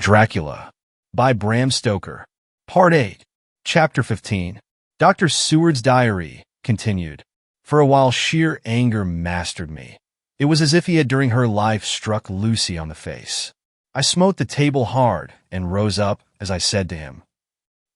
Dracula by Bram Stoker. Part 8, Chapter 15. Dr. Seward's diary continued. For a while sheer anger mastered me. It was as if he had during her life struck Lucy on the face. I smote the table hard and rose up as I said to him,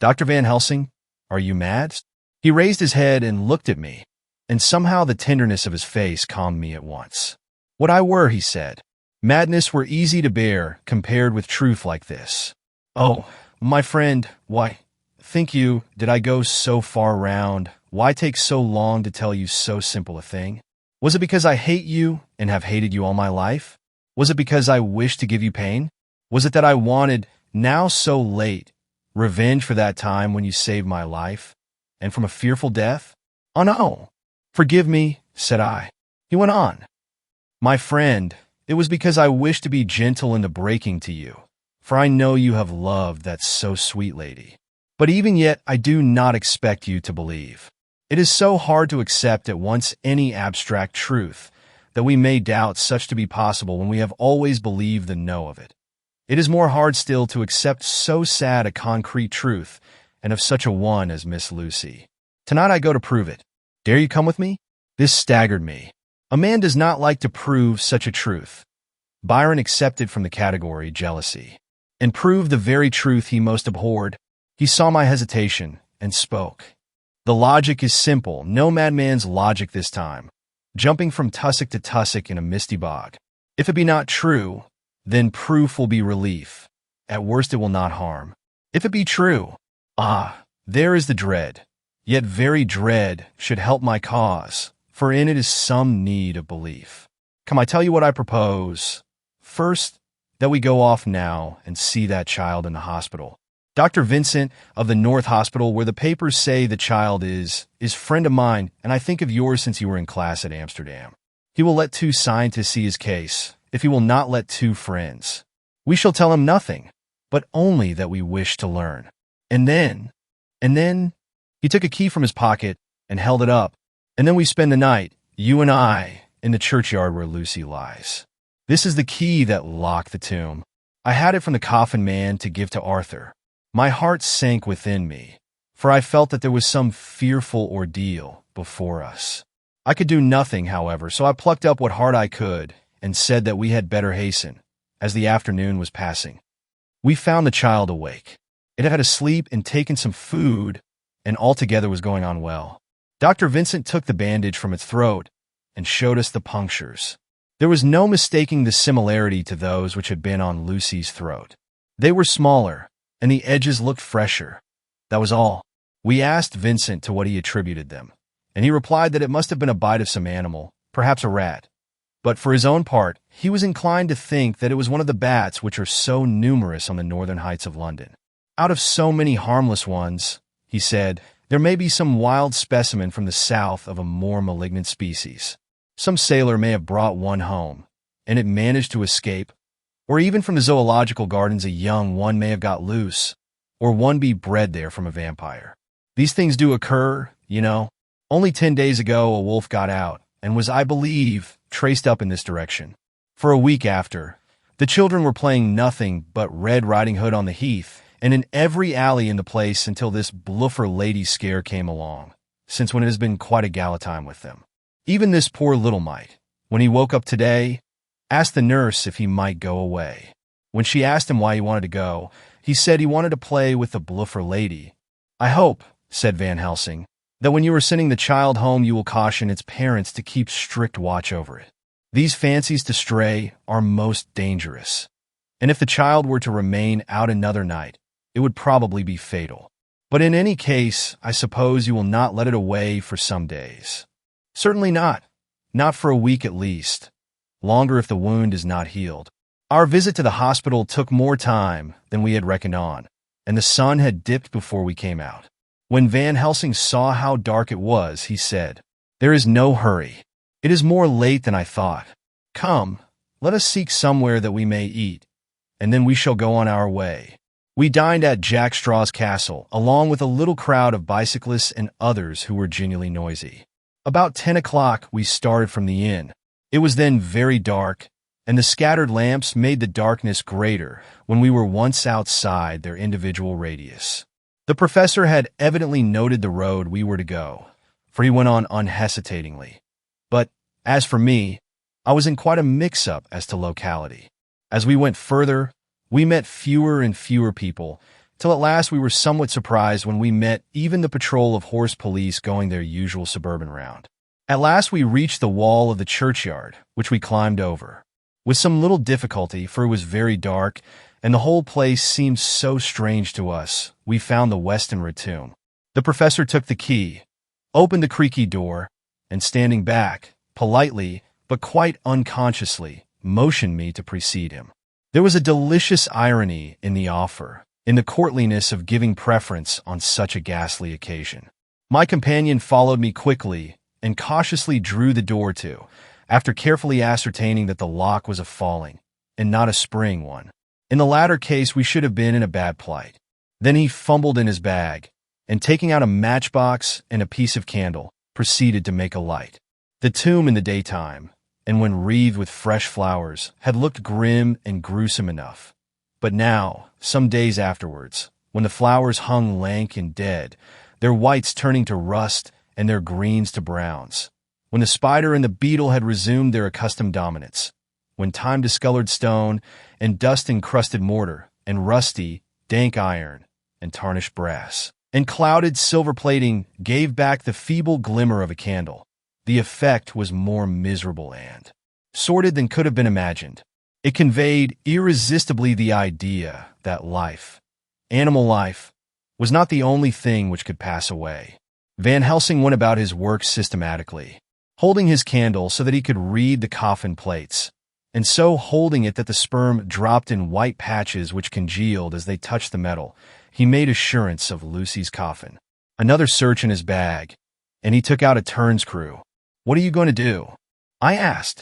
"Dr. Van Helsing, are you mad?" He raised his head and looked at me, and somehow the tenderness of his face calmed me at once. "What I were," he said. "Madness were easy to bear compared with truth like this." "Oh, my friend, why, think you, did I go so far round? Why take so long to tell you so simple a thing? Was it because I hate you and have hated you all my life? Was it because I wished to give you pain? Was it that I wanted, now so late, revenge for that time when you saved my life, and from a fearful death? Oh no! Forgive me," said I. He went on. "My friend, it was because I wished to be gentle in the breaking to you, for I know you have loved that so sweet lady. But even yet I do not expect you to believe. It is so hard to accept at once any abstract truth, that we may doubt such to be possible when we have always believed the no of it. It is more hard still to accept so sad a concrete truth, and of such a one as Miss Lucy. Tonight I go to prove it. Dare you come with me?" This staggered me. A man does not like to prove such a truth. Byron accepted from the category jealousy, and proved the very truth he most abhorred. He saw my hesitation, and spoke. "The logic is simple, no madman's logic this time, jumping from tussock to tussock in a misty bog. If it be not true, then proof will be relief. At worst it will not harm. If it be true, there is the dread. Yet very dread should help my cause, for in it is some need of belief. Come, I tell you what I propose. First, that we go off now and see that child in the hospital. Dr. Vincent of the North Hospital, where the papers say the child is friend of mine, and I think of yours since you were in class at Amsterdam. He will let 2 scientists see his case, if he will not let 2 friends. We shall tell him nothing, but only that we wish to learn. And then, he took a key from his pocket and held it up, and then we spend the night, you and I, in the churchyard where Lucy lies. This is the key that locked the tomb. I had it from the coffin man to give to Arthur. My heart sank within me, for I felt that there was some fearful ordeal before us. I could do nothing, however, so I plucked up what heart I could and said that we had better hasten, as the afternoon was passing. We found the child awake. It had had a sleep and taken some food, and altogether was going on well. Dr. Vincent took the bandage from its throat and showed us the punctures. There was no mistaking the similarity to those which had been on Lucy's throat. They were smaller, and the edges looked fresher. That was all. We asked Vincent to what he attributed them, and he replied that it must have been a bite of some animal, perhaps a rat. But for his own part, he was inclined to think that it was one of the bats which are so numerous on the northern heights of London. Out of so many harmless ones, he said, there may be some wild specimen from the south of a more malignant species. Some sailor may have brought one home, and it managed to escape, or even from the zoological gardens a young one may have got loose, or one be bred there from a vampire. These things do occur, you know. Only 10 days ago a wolf got out, and was, I believe, traced up in this direction. For a week after, the children were playing nothing but Red Riding Hood on the heath, and in every alley in the place until this bluffer lady scare came along, since when it has been quite a gala time with them. Even this poor little mite, when he woke up today, asked the nurse if he might go away. When she asked him why he wanted to go, he said he wanted to play with the bluffer lady. "I hope," said Van Helsing, "that when you are sending the child home you will caution its parents to keep strict watch over it. These fancies to stray are most dangerous, and if the child were to remain out another night, it would probably be fatal. But in any case, I suppose you will not let it away for some days." "Certainly not. Not for a week at least. Longer if the wound is not healed." Our visit to the hospital took more time than we had reckoned on, and the sun had dipped before we came out. When Van Helsing saw how dark it was, he said, "There is no hurry. It is more late than I thought. Come, let us seek somewhere that we may eat, and then we shall go on our way." We dined at Jack Straw's castle, along with a little crowd of bicyclists and others who were genuinely noisy. About 10 o'clock we started from the inn. It was then very dark, and the scattered lamps made the darkness greater when we were once outside their individual radius. The professor had evidently noted the road we were to go, for he went on unhesitatingly. But, as for me, I was in quite a mix-up as to locality. As we went further, we met fewer and fewer people, till at last we were somewhat surprised when we met even the patrol of horse police going their usual suburban round. At last we reached the wall of the churchyard, which we climbed over. With some little difficulty, for it was very dark, and the whole place seemed so strange to us, we found the Westonra tomb. The professor took the key, opened the creaky door, and standing back, politely, but quite unconsciously, motioned me to precede him. There was a delicious irony in the offer, in the courtliness of giving preference on such a ghastly occasion. My companion followed me quickly and cautiously drew the door to, after carefully ascertaining that the lock was a falling, and not a spring one. In the latter case, we should have been in a bad plight. Then he fumbled in his bag, and taking out a matchbox and a piece of candle, proceeded to make a light. The tomb in the daytime, and when wreathed with fresh flowers, had looked grim and gruesome enough. But now, some days afterwards, when the flowers hung lank and dead, their whites turning to rust and their greens to browns, when the spider and the beetle had resumed their accustomed dominance, when time-discolored stone and dust-encrusted mortar and rusty, dank iron and tarnished brass and clouded silver plating gave back the feeble glimmer of a candle, the effect was more miserable and sordid than could have been imagined. It conveyed irresistibly the idea that life, animal life, was not the only thing which could pass away. Van Helsing went about his work systematically, holding his candle so that he could read the coffin plates, and so holding it that the sperm dropped in white patches which congealed as they touched the metal. He made assurance of Lucy's coffin. Another search in his bag, and he took out a turnscrew. "What are you going to do?" I asked.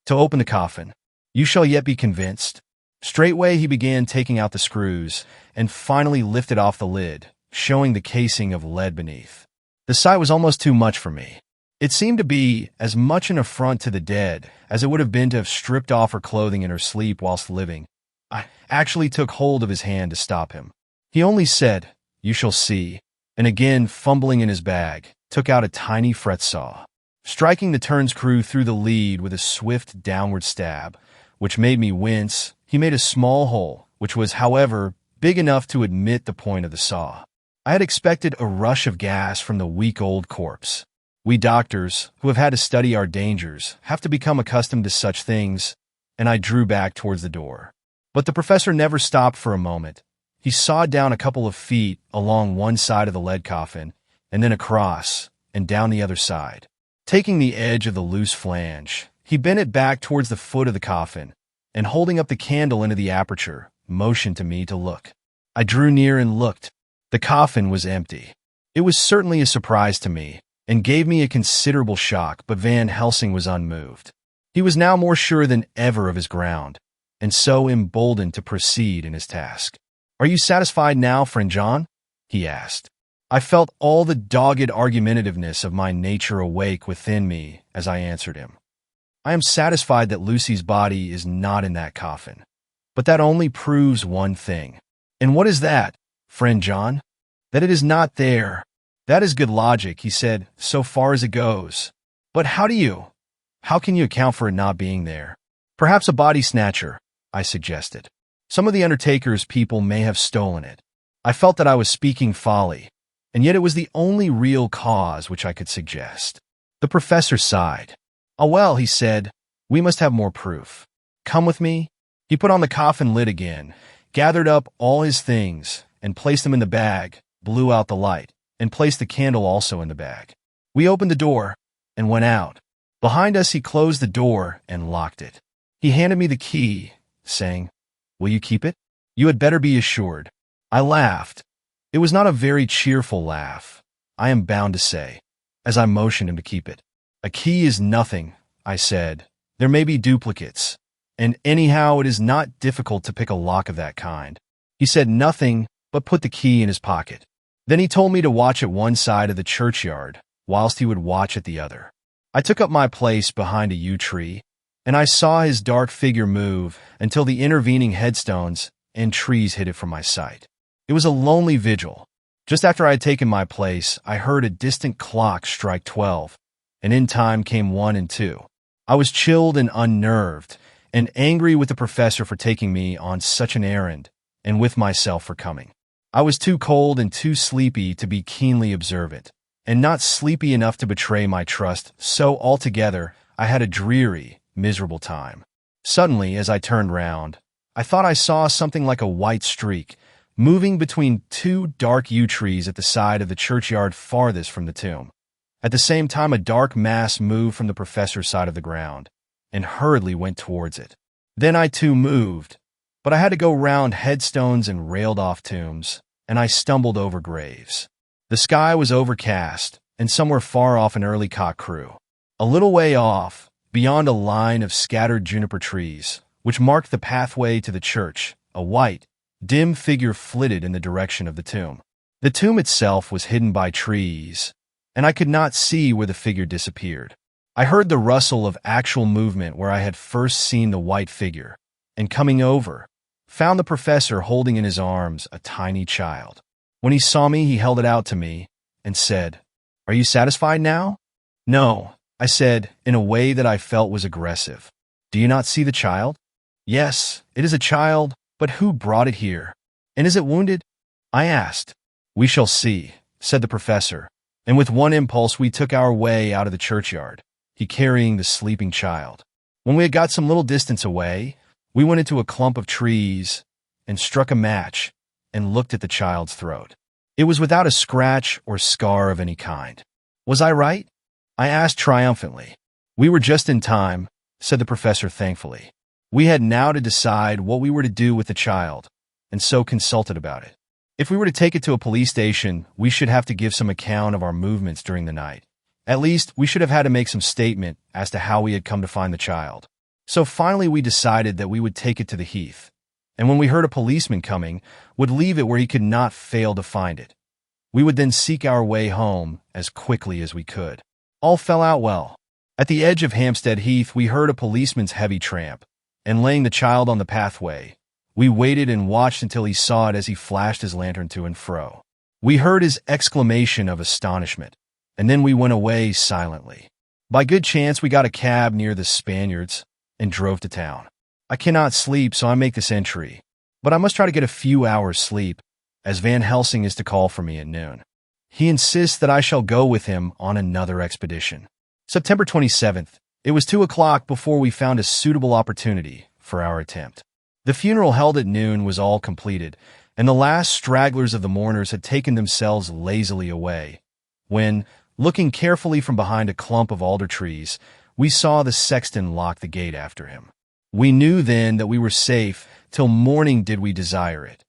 "To open the coffin. You shall yet be convinced." Straightway he began taking out the screws, and finally lifted off the lid, showing the casing of lead beneath. The sight was almost too much for me. It seemed to be as much an affront to the dead as it would have been to have stripped off her clothing in her sleep whilst living. I actually took hold of his hand to stop him. He only said, "You shall see," and again, fumbling in his bag, took out a tiny fret saw. Striking the turnscrew through the lead with a swift downward stab, which made me wince, he made a small hole, which was, however, big enough to admit the point of the saw. I had expected a rush of gas from the weak old corpse. We doctors, who have had to study our dangers, have to become accustomed to such things, and I drew back towards the door. But the professor never stopped for a moment. He sawed down a couple of feet along one side of the lead coffin, and then across, and down the other side. Taking the edge of the loose flange, he bent it back towards the foot of the coffin, and holding up the candle into the aperture, motioned to me to look. I drew near and looked. The coffin was empty. It was certainly a surprise to me, and gave me a considerable shock, but Van Helsing was unmoved. He was now more sure than ever of his ground, and so emboldened to proceed in his task. "Are you satisfied now, friend John?" he asked. I felt all the dogged argumentativeness of my nature awake within me as I answered him. "I am satisfied that Lucy's body is not in that coffin. But that only proves one thing." "And what is that, friend John?" "That it is not there." "That is good logic," he said, "so far as it goes. But how can you account for it not being there?" "Perhaps a body snatcher," I suggested. "Some of the undertaker's people may have stolen it." I felt that I was speaking folly, and yet it was the only real cause which I could suggest. The professor sighed. "Oh well," he said, "we must have more proof. Come with me." He put on the coffin lid again, gathered up all his things, and placed them in the bag, blew out the light, and placed the candle also in the bag. We opened the door and went out. Behind us he closed the door and locked it. He handed me the key, saying, "Will you keep it? You had better be assured." I laughed. It was not a very cheerful laugh, I am bound to say, as I motioned him to keep it. "A key is nothing," I said. "There may be duplicates, and anyhow it is not difficult to pick a lock of that kind." He said nothing, but put the key in his pocket. Then he told me to watch at one side of the churchyard, whilst he would watch at the other. I took up my place behind a yew tree, and I saw his dark figure move until the intervening headstones and trees hid it from my sight. It was a lonely vigil. Just after I had taken my place, I heard a distant clock strike 12, and in time came 1 and 2. I was chilled and unnerved, and angry with the professor for taking me on such an errand, and with myself for coming. I was too cold and too sleepy to be keenly observant, and not sleepy enough to betray my trust, so altogether I had a dreary, miserable time. Suddenly, as I turned round, I thought I saw something like a white streak, moving between 2 dark yew trees at the side of the churchyard farthest from the tomb. At the same time, a dark mass moved from the professor's side of the ground, and hurriedly went towards it. Then I too moved, but I had to go round headstones and railed-off tombs, and I stumbled over graves. The sky was overcast, and somewhere far off an early cock crew. A little way off, beyond a line of scattered juniper trees, which marked the pathway to the church, a white, dim figure flitted in the direction of the tomb. The tomb itself was hidden by trees, and I could not see where the figure disappeared. I heard the rustle of actual movement where I had first seen the white figure, and coming over, found the professor holding in his arms a tiny child. When he saw me, he held it out to me and said, "Are you satisfied now?" "No," I said, in a way that I felt was aggressive. "Do you not see the child?" "Yes, it is a child, but who brought it here? And is it wounded?" I asked. "We shall see," said the professor, and with one impulse we took our way out of the churchyard, he carrying the sleeping child. When we had got some little distance away, we went into a clump of trees and struck a match and looked at the child's throat. It was without a scratch or scar of any kind. "Was I right?" I asked triumphantly. "We were just in time," said the professor thankfully. We had now to decide what we were to do with the child, and so consulted about it. If we were to take it to a police station, we should have to give some account of our movements during the night. At least, we should have had to make some statement as to how we had come to find the child. So finally we decided that we would take it to the heath, and when we heard a policeman coming, would leave it where he could not fail to find it. We would then seek our way home as quickly as we could. All fell out well. At the edge of Hampstead Heath, we heard a policeman's heavy tramp, and laying the child on the pathway, we waited and watched until he saw it as he flashed his lantern to and fro. We heard his exclamation of astonishment, and then we went away silently. By good chance, we got a cab near the Spaniards and drove to town. I cannot sleep, so I make this entry, but I must try to get a few hours' sleep, as Van Helsing is to call for me at noon. He insists that I shall go with him on another expedition. September 27th. It was 2 o'clock before we found a suitable opportunity for our attempt. The funeral held at noon was all completed, and the last stragglers of the mourners had taken themselves lazily away, when, looking carefully from behind a clump of alder trees, we saw the sexton lock the gate after him. We knew then that we were safe till morning did we desire it,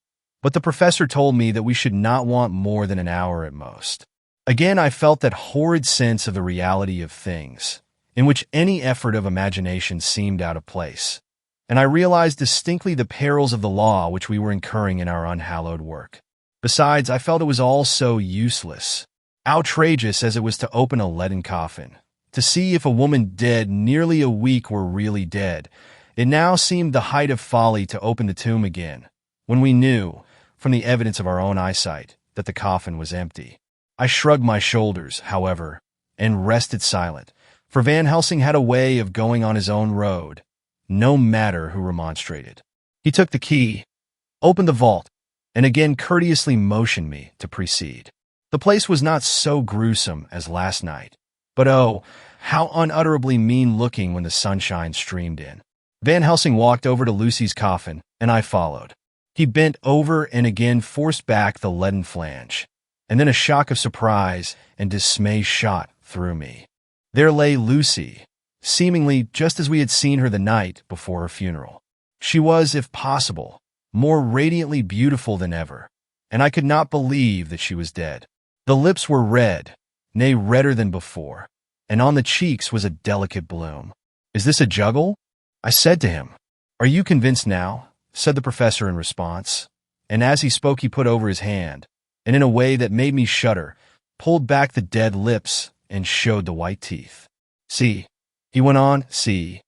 but the professor told me that we should not want more than an hour at most. Again I felt that horrid sense of the reality of things, in which any effort of imagination seemed out of place, and I realized distinctly the perils of the law which we were incurring in our unhallowed work. Besides, I felt it was all so useless, outrageous as it was to open a leaden coffin, to see if a woman dead nearly a week were really dead. It now seemed the height of folly to open the tomb again, when we knew, from the evidence of our own eyesight, that the coffin was empty. I shrugged my shoulders, however, and rested silent, for Van Helsing had a way of going on his own road, no matter who remonstrated. He took the key, opened the vault, and again courteously motioned me to precede. The place was not so gruesome as last night, but oh, how unutterably mean-looking when the sunshine streamed in. Van Helsing walked over to Lucy's coffin, and I followed. He bent over and again forced back the leaden flange, and then a shock of surprise and dismay shot through me. There lay Lucy, seemingly just as we had seen her the night before her funeral. She was, if possible, more radiantly beautiful than ever, and I could not believe that she was dead. The lips were red, nay, redder than before, and on the cheeks was a delicate bloom. "Is this a juggle?" I said to him. "Are you convinced now?" said the professor in response, and as he spoke he put over his hand, and in a way that made me shudder, pulled back the dead lips and showed the white teeth. "See," he went on, "see,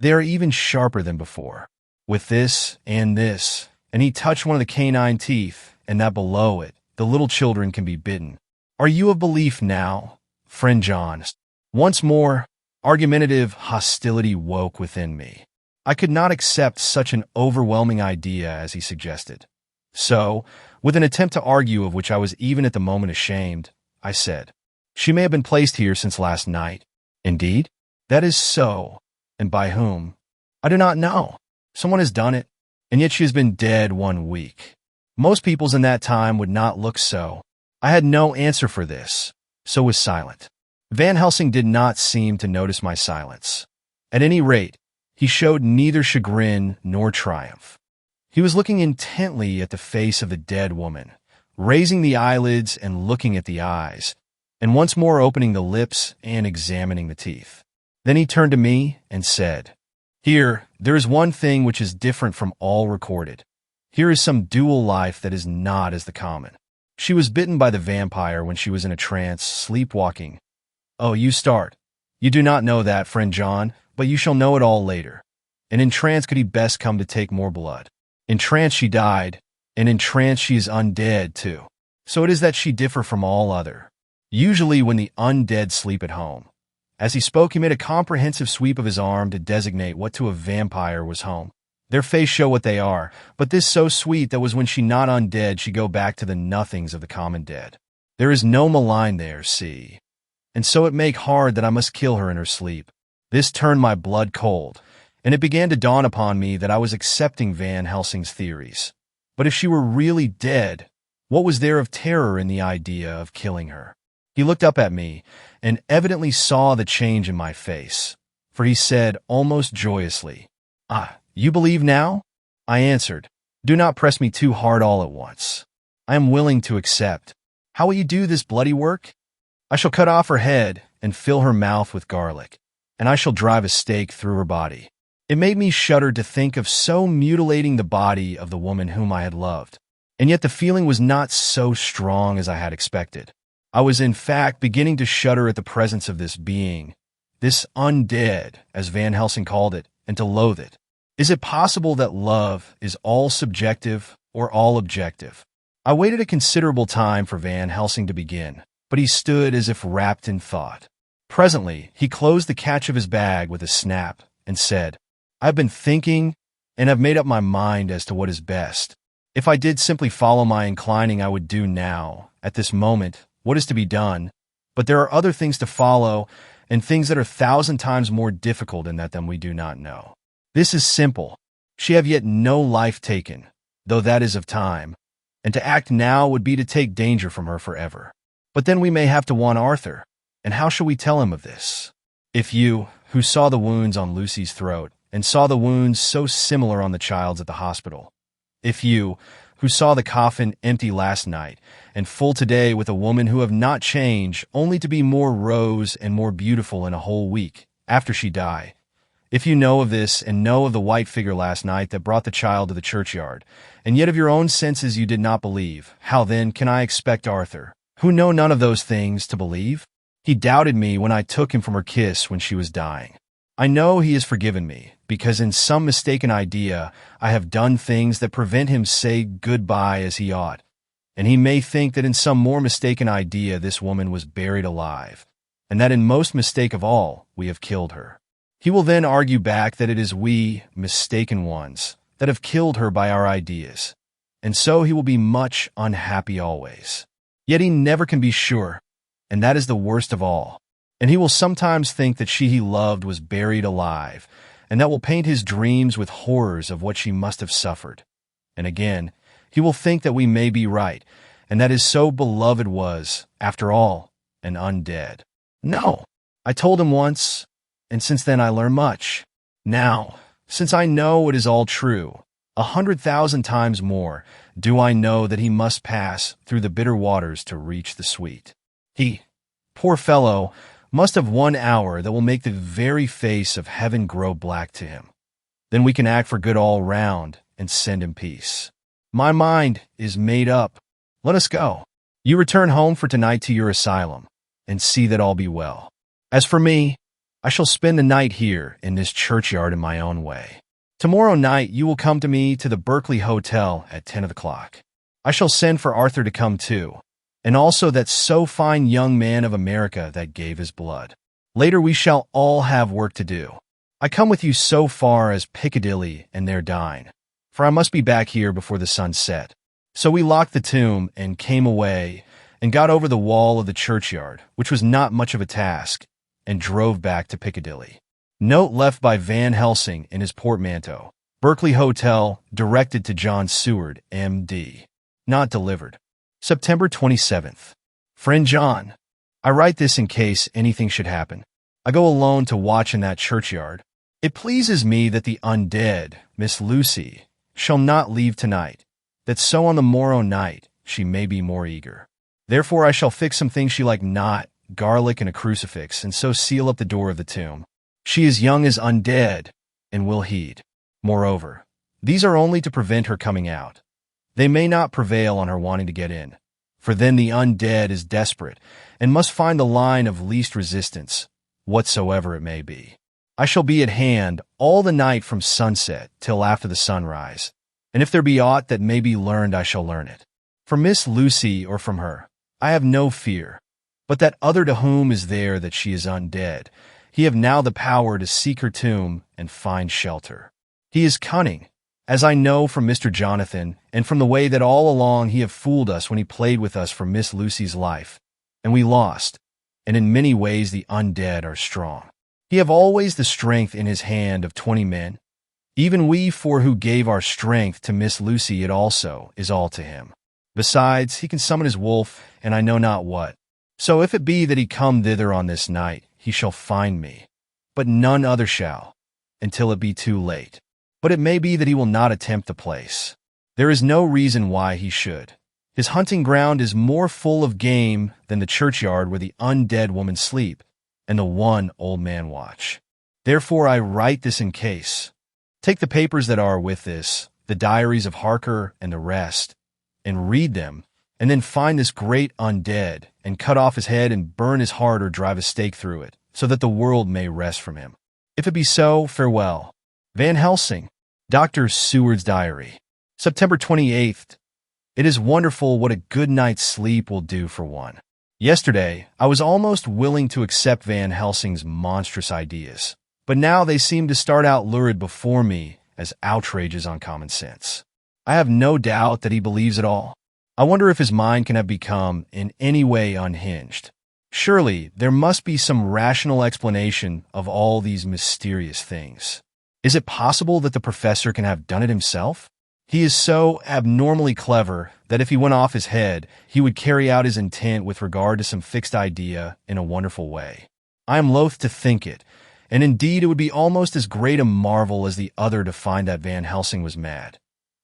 They are even sharper than before. With this, and he touched one of the canine teeth, and that below it, the little children can be bitten. Are you of belief now, friend John? Once more, argumentative hostility woke within me. I could not accept such an overwhelming idea as he suggested. So, with an attempt to argue of which I was even at the moment ashamed, I said, "She may have been placed here since last night." "Indeed?" "That is so. And by whom?" "I do not know. Someone has done it, and yet she has been dead 1 week. Most peoples in that time would not look so." I had no answer for this, so was silent. Van Helsing did not seem to notice my silence. At any rate, he showed neither chagrin nor triumph. He was looking intently at the face of the dead woman, raising the eyelids and looking at the eyes, and once more opening the lips and examining the teeth. Then he turned to me and said, "Here, there is one thing which is different from all recorded. Here is some dual life that is not as the common. She was bitten by the vampire when she was in a trance, sleepwalking." "Oh, you start. You do not know that, friend John, but you shall know it all later. And in trance could he best come to take more blood. In trance she died, and in trance she is undead too. So it is that she differ from all other. Usually when the undead sleep at home." As he spoke, he made a comprehensive sweep of his arm to designate what to a vampire was home. "Their face show what they are, but this so sweet that was when she not undead she go back to the nothings of the common dead. There is no malign there, see. And so it make hard that I must kill her in her sleep." This turned my blood cold, and it began to dawn upon me that I was accepting Van Helsing's theories. But if she were really dead, what was there of terror in the idea of killing her? He looked up at me and evidently saw the change in my face, for he said almost joyously, "Ah, you believe now?" I answered, "Do not press me too hard all at once. I am willing to accept. How will you do this bloody work?" "I shall cut off her head and fill her mouth with garlic, and I shall drive a stake through her body." It made me shudder to think of so mutilating the body of the woman whom I had loved, and yet the feeling was not so strong as I had expected. I was in fact beginning to shudder at the presence of this being, this undead, as Van Helsing called it, and to loathe it. Is it possible that love is all subjective or all objective? I waited a considerable time for Van Helsing to begin, but he stood as if wrapped in thought. Presently, he closed the catch of his bag with a snap and said, "I have been thinking and have made up my mind as to what is best. If I did simply follow my inclining, I would do now, at this moment, what is to be done, but there are other things to follow, and things that are 1,000 times more difficult in that than we do not know. This is simple. She have yet no life taken, though that is of time, and to act now would be to take danger from her forever. But then we may have to want Arthur, and how shall we tell him of this? If you, who saw the wounds on Lucy's throat, and saw the wounds so similar on the child's at the hospital, if you, who saw the coffin empty last night, and full today with a woman who have not changed, only to be more rose and more beautiful in a whole week, after she die, if you know of this, and know of the white figure last night that brought the child to the churchyard, and yet of your own senses you did not believe, how then can I expect Arthur, who know none of those things, to believe? He doubted me when I took him from her kiss when she was dying. I know he has forgiven me, because in some mistaken idea I have done things that prevent him say goodbye as he ought, and he may think that in some more mistaken idea this woman was buried alive, and that in most mistake of all we have killed her. He will then argue back that it is we, mistaken ones, that have killed her by our ideas, and so he will be much unhappy always. Yet he never can be sure, and that is the worst of all. And he will sometimes think that she he loved was buried alive, and that will paint his dreams with horrors of what she must have suffered. And again, he will think that we may be right, and that his so beloved was, after all, an undead. No, I told him once, and since then I learned much. Now, since I know it is all true, 100,000 times more do I know that he must pass through the bitter waters to reach the sweet. He, poor fellow, must have 1 hour that will make the very face of heaven grow black to him. Then we can act for good all round and send him peace. My mind is made up. Let us go. You return home for tonight to your asylum, and see that all be well. As for me, I shall spend the night here in this churchyard in my own way. Tomorrow night you will come to me to the Berkeley Hotel at 10 o'clock. I shall send for Arthur to come too, and also that so fine young man of America that gave his blood. Later we shall all have work to do. I come with you so far as Piccadilly and there dine, for I must be back here before the sun set. So we locked the tomb and came away and got over the wall of the churchyard, which was not much of a task, and drove back to Piccadilly. Note left by Van Helsing in his portmanteau. Berkeley Hotel, directed to John Seward, M.D. Not delivered. September 27th. Friend John, I write this in case anything should happen. I go alone to watch in that churchyard. It pleases me that the undead, Miss Lucy, shall not leave tonight, that so on the morrow night she may be more eager. Therefore I shall fix some things she like not, garlic and a crucifix, and so seal up the door of the tomb. She is young as undead, and will heed. Moreover, these are only to prevent her coming out. They may not prevail on her wanting to get in, for then the undead is desperate, and must find the line of least resistance, whatsoever it may be. I shall be at hand all the night from sunset till after the sunrise, and if there be aught that may be learned I shall learn it. From Miss Lucy or from her, I have no fear, but that other to whom is there that she is undead, he have now the power to seek her tomb and find shelter. He is cunning, as I know from Mr. Jonathan, and from the way that all along he have fooled us when he played with us for Miss Lucy's life, and we lost, and in many ways the undead are strong. He have always the strength in his hand of 20 men. Even we four who gave our strength to Miss Lucy it also is all to him. Besides, he can summon his wolf, and I know not what. So if it be that he come thither on this night, he shall find me, but none other shall, until it be too late. But it may be that he will not attempt the place. There is no reason why he should. His hunting ground is more full of game than the churchyard where the undead woman sleep, and the one old man watch. Therefore I write this in case. Take the papers that are with this, the diaries of Harker and the rest, and read them, and then find this great undead, and cut off his head and burn his heart or drive a stake through it, so that the world may rest from him. If it be so, farewell. Van Helsing, Dr. Seward's Diary. September 28th. It is wonderful what a good night's sleep will do for one. Yesterday, I was almost willing to accept Van Helsing's monstrous ideas, but now they seem to start out lurid before me as outrages on common sense. I have no doubt that he believes it all. I wonder if his mind can have become in any way unhinged. Surely there must be some rational explanation of all these mysterious things. Is it possible that the professor can have done it himself? He is so abnormally clever that if he went off his head, he would carry out his intent with regard to some fixed idea in a wonderful way. I am loath to think it, and indeed it would be almost as great a marvel as the other to find that Van Helsing was mad.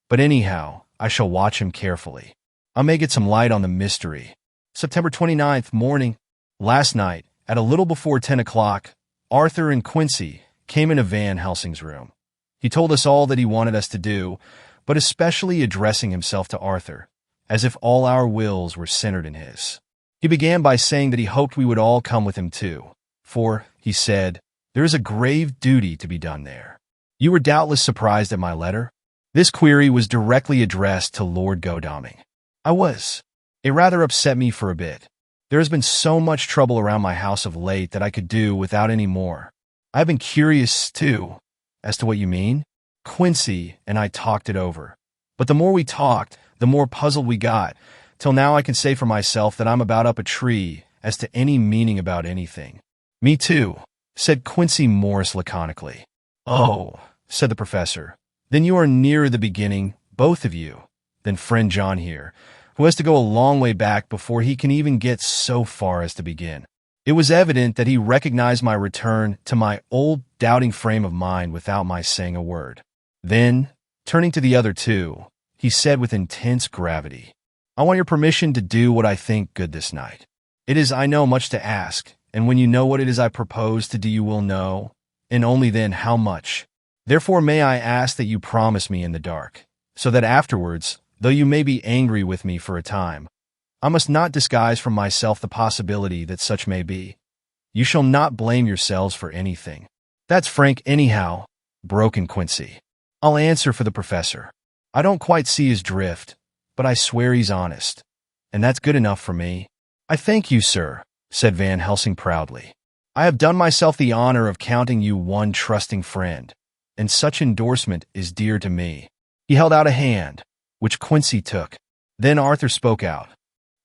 But anyhow, I shall watch him carefully. I may get some light on the mystery. September 29th morning. Last night, at a little before 10 o'clock, Arthur and Quincy came into Van Helsing's room. He told us all that he wanted us to do, but especially addressing himself to Arthur, as if all our wills were centered in his. He began by saying that he hoped we would all come with him too, for, he said, there is a grave duty to be done there. You were doubtless surprised at my letter? This query was directly addressed to Lord Godalming. I was. It rather upset me for a bit. There has been so much trouble around my house of late that I could do without any more. I have been curious, too, as to what you mean. Quincy and I talked it over. But the more we talked, the more puzzled we got, till now I can say for myself that I'm about up a tree as to any meaning about anything. Me too, said Quincy Morris laconically. Oh, said the professor, then you are nearer the beginning, both of you, than friend John here, who has to go a long way back before he can even get so far as to begin. It was evident that he recognized my return to my old doubting frame of mind without my saying a word. Then, turning to the other two, he said with intense gravity, I want your permission to do what I think good this night. It is, I know, much to ask, and when you know what it is I propose to do you will know, and only then how much. Therefore may I ask that you promise me in the dark, so that afterwards, though you may be angry with me for a time, I must not disguise from myself the possibility that such may be. You shall not blame yourselves for anything. That's frank anyhow, broke in Quincy. I'll answer for the professor. I don't quite see his drift, but I swear he's honest. And that's good enough for me. I thank you, sir, said Van Helsing proudly. I have done myself the honor of counting you one trusting friend, and such endorsement is dear to me. He held out a hand, which Quincy took. Then Arthur spoke out.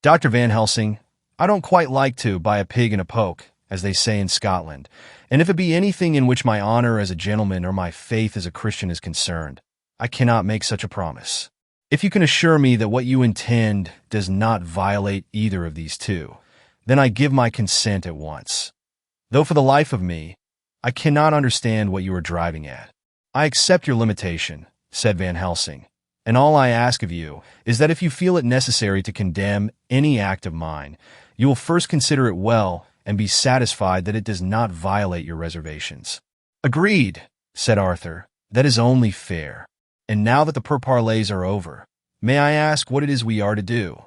Dr. Van Helsing, I don't quite like to buy a pig in a poke, as they say in Scotland, and if it be anything in which my honor as a gentleman or my faith as a Christian is concerned, I cannot make such a promise. If you can assure me that what you intend does not violate either of these two, then I give my consent at once. Though for the life of me, I cannot understand what you are driving at. I accept your limitation, said Van Helsing, and all I ask of you is that if you feel it necessary to condemn any act of mine, you will first consider it well and be satisfied that it does not violate your reservations. Agreed, said Arthur. That is only fair. And now that the pourparlers are over, may I ask what it is we are to do?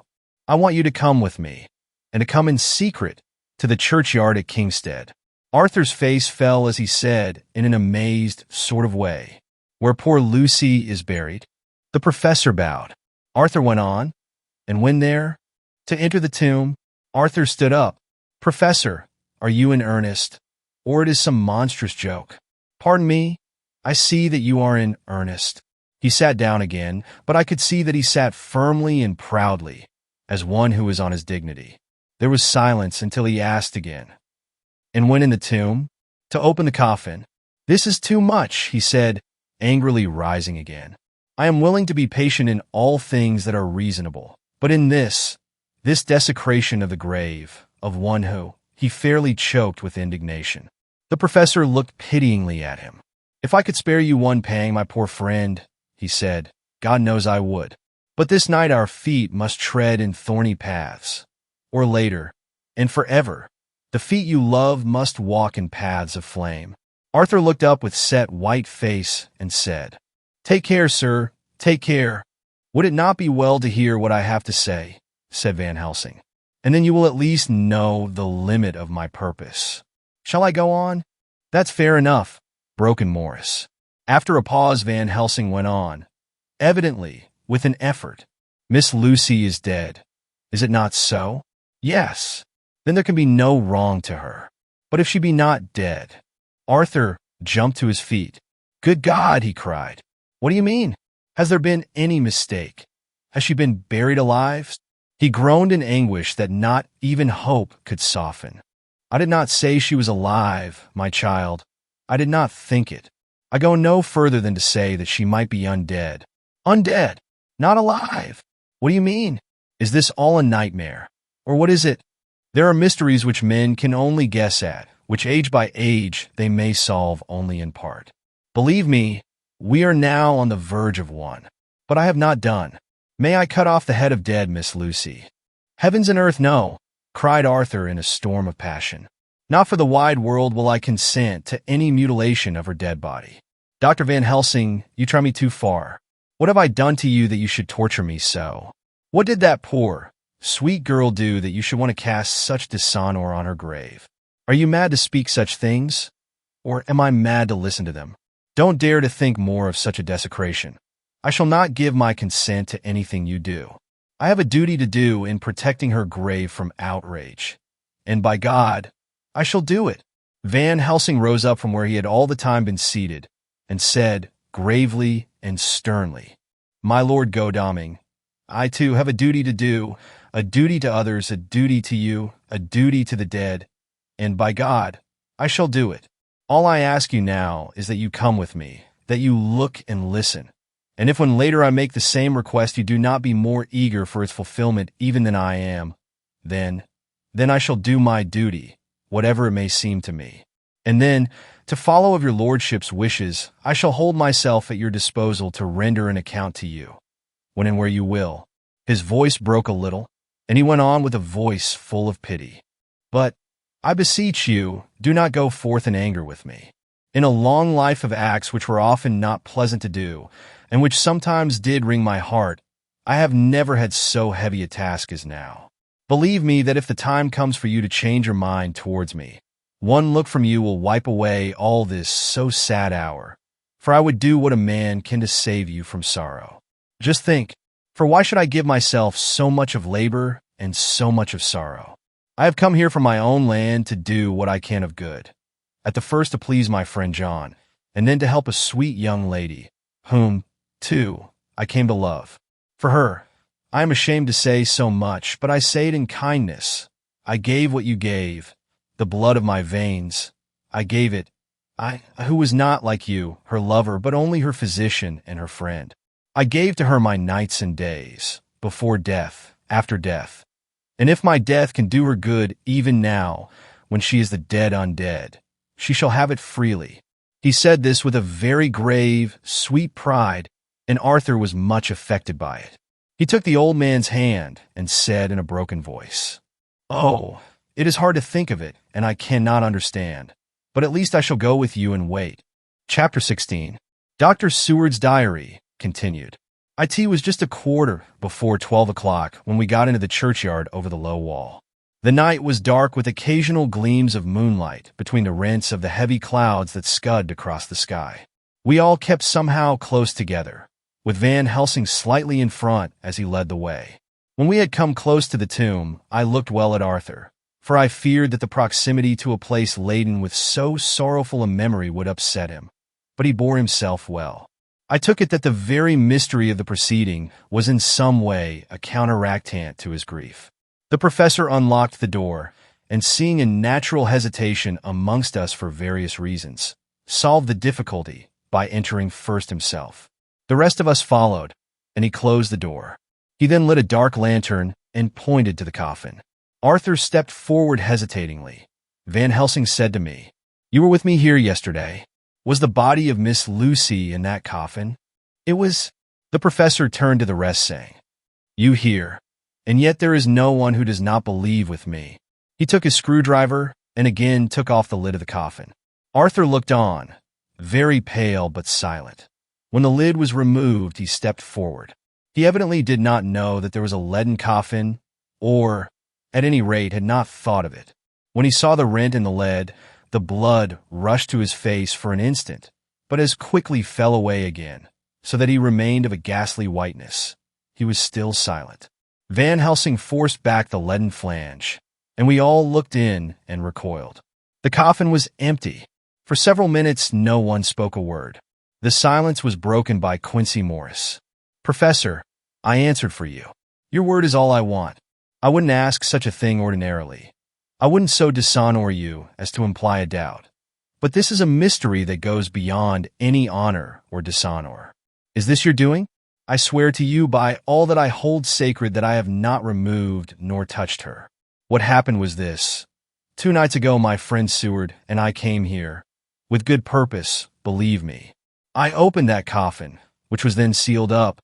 I want you to come with me, and to come in secret to the churchyard at Kingstead. Arthur's face fell as he said, in an amazed sort of way, where poor Lucy is buried. The professor bowed. Arthur went on, and when there, to enter the tomb, Arthur stood up. Professor, are you in earnest, or it is some monstrous joke? Pardon me, I see that you are in earnest. He sat down again, but I could see that he sat firmly and proudly, as one who is on his dignity. There was silence until he asked again. And when in the tomb, to open the coffin, this is too much, he said, angrily rising again. I am willing to be patient in all things that are reasonable, but in this desecration of the grave, of one who, he fairly choked with indignation. The professor looked pityingly at him. If I could spare you one pang, my poor friend, he said, God knows I would. But this night our feet must tread in thorny paths. Or later, and forever, the feet you love must walk in paths of flame. Arthur looked up with set white face and said, Take care, sir, take care. Would it not be well to hear what I have to say? Said Van Helsing. And then you will at least know the limit of my purpose. Shall I go on? That's fair enough, broke in Morris. After a pause, Van Helsing went on, evidently with an effort. Miss Lucy is dead. Is it not so? Yes. Then there can be no wrong to her. But if she be not dead? Arthur jumped to his feet. Good God, he cried. What do you mean? Has there been any mistake? Has she been buried alive? He groaned in anguish that not even hope could soften. I did not say she was alive, my child. I did not think it. I go no further than to say that she might be undead. Undead? Not alive? What do you mean? Is this all a nightmare? Or what is it? There are mysteries which men can only guess at, which age by age they may solve only in part. Believe me, we are now on the verge of one. But I have not done. May I cut off the head of dead Miss Lucy? Heavens and earth, no, cried Arthur in a storm of passion. Not for the wide world will I consent to any mutilation of her dead body. Dr. Van Helsing, you try me too far. What have I done to you that you should torture me so? What did that poor, sweet girl do that you should want to cast such dishonor on her grave? Are you mad to speak such things? Or am I mad to listen to them? Don't dare to think more of such a desecration. I shall not give my consent to anything you do. I have a duty to do in protecting her grave from outrage. And by God, I shall do it. Van Helsing rose up from where he had all the time been seated and said, gravely and sternly, My Lord Godalming, I too have a duty to do, a duty to others, a duty to you, a duty to the dead, and by God, I shall do it. All I ask you now is that you come with me, that you look and listen. And if when later I make the same request you do not be more eager for its fulfillment even than I am, then I shall do my duty, whatever it may seem to me. And then, to follow of your lordship's wishes, I shall hold myself at your disposal to render an account to you, when and where you will. His voice broke a little, and he went on with a voice full of pity. But, I beseech you, do not go forth in anger with me. In a long life of acts which were often not pleasant to do, and which sometimes did wring my heart, I have never had so heavy a task as now. Believe me that if the time comes for you to change your mind towards me, One look from you will wipe away all this so sad hour, for I would do what a man can to save you from sorrow. Just think, for why should I give myself so much of labor and so much of sorrow? I have come here from my own land to do what I can of good, at the first to please my friend John, and then to help a sweet young lady, whom, too, I came to love. For her, I am ashamed to say so much, but I say it in kindness. I gave what you gave, the blood of my veins. I gave it, I, who was not like you, her lover, but only her physician and her friend. I gave to her my nights and days, before death, after death. And if my death can do her good even now, when she is the dead undead, she shall have it freely. He said this with a very grave, sweet pride, and Arthur was much affected by it. He took the old man's hand and said in a broken voice, "Oh, it is hard to think of it, and I cannot understand. But at least I shall go with you and wait." Chapter 16. Dr. Seward's Diary continued. It was just a quarter before 12 o'clock when we got into the churchyard over the low wall. The night was dark with occasional gleams of moonlight between the rents of the heavy clouds that scudded across the sky. We all kept somehow close together, with Van Helsing slightly in front as he led the way. When we had come close to the tomb, I looked well at Arthur, for I feared that the proximity to a place laden with so sorrowful a memory would upset him. But he bore himself well. I took it that the very mystery of the proceeding was in some way a counteractant to his grief. The professor unlocked the door, and seeing a natural hesitation amongst us for various reasons, solved the difficulty by entering first himself. The rest of us followed, and he closed the door. He then lit a dark lantern and pointed to the coffin. Arthur stepped forward hesitatingly. Van Helsing said to me, "You were with me here yesterday. Was the body of Miss Lucy in that coffin?" "It was." The professor turned to the rest, saying, "You hear, and yet there is no one who does not believe with me." He took his screwdriver and again took off the lid of the coffin. Arthur looked on, very pale but silent. When the lid was removed, he stepped forward. He evidently did not know that there was a leaden coffin, or, at any rate, had not thought of it. When he saw the rent in the lead, the blood rushed to his face for an instant, but as quickly fell away again, so that he remained of a ghastly whiteness. He was still silent. Van Helsing forced back the leaden flange, and we all looked in and recoiled. The coffin was empty. For several minutes no one spoke a word. The silence was broken by Quincy Morris. "Professor," I answered for you. "Your word is all I want. I wouldn't ask such a thing ordinarily. I wouldn't so dishonor you as to imply a doubt. But this is a mystery that goes beyond any honor or dishonor. Is this your doing? I swear to you by all that I hold sacred that I have not removed nor touched her. What happened was this. 2 nights ago my friend Seward and I came here, with good purpose, believe me. I opened that coffin, which was then sealed up,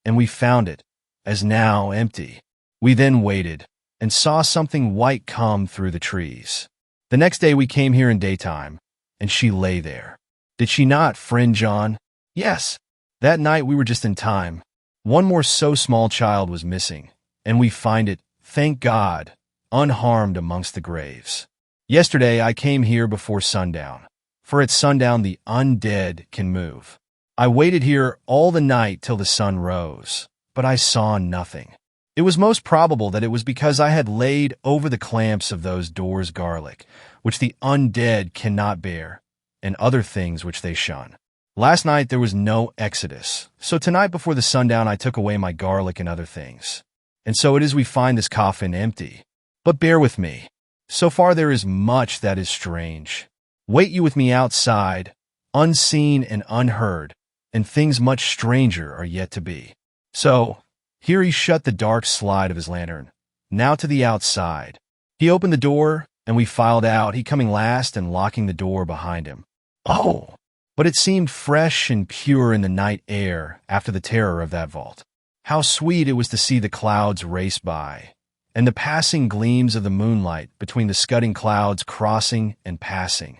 and we found it, as now empty. We then waited, and saw something white come through the trees. The next day we came here in daytime, and she lay there. Did she not, friend John? Yes. That night we were just in time. One more so small child was missing, and we find it, thank God, unharmed amongst the graves. Yesterday I came here before sundown, for at sundown the undead can move. I waited here all the night till the sun rose, but I saw nothing. It was most probable that it was because I had laid over the clamps of those doors garlic, which the undead cannot bear, and other things which they shun. Last night there was no exodus, so tonight before the sundown I took away my garlic and other things. And so it is we find this coffin empty. But bear with me. So far there is much that is strange. Wait you with me outside, unseen and unheard, and things much stranger are yet to be. So, here he shut the dark slide of his lantern. Now to the outside. He opened the door, and we filed out, he coming last and locking the door behind him. Oh! But it seemed fresh and pure in the night air after the terror of that vault. How sweet it was to see the clouds race by, and the passing gleams of the moonlight between the scudding clouds crossing and passing,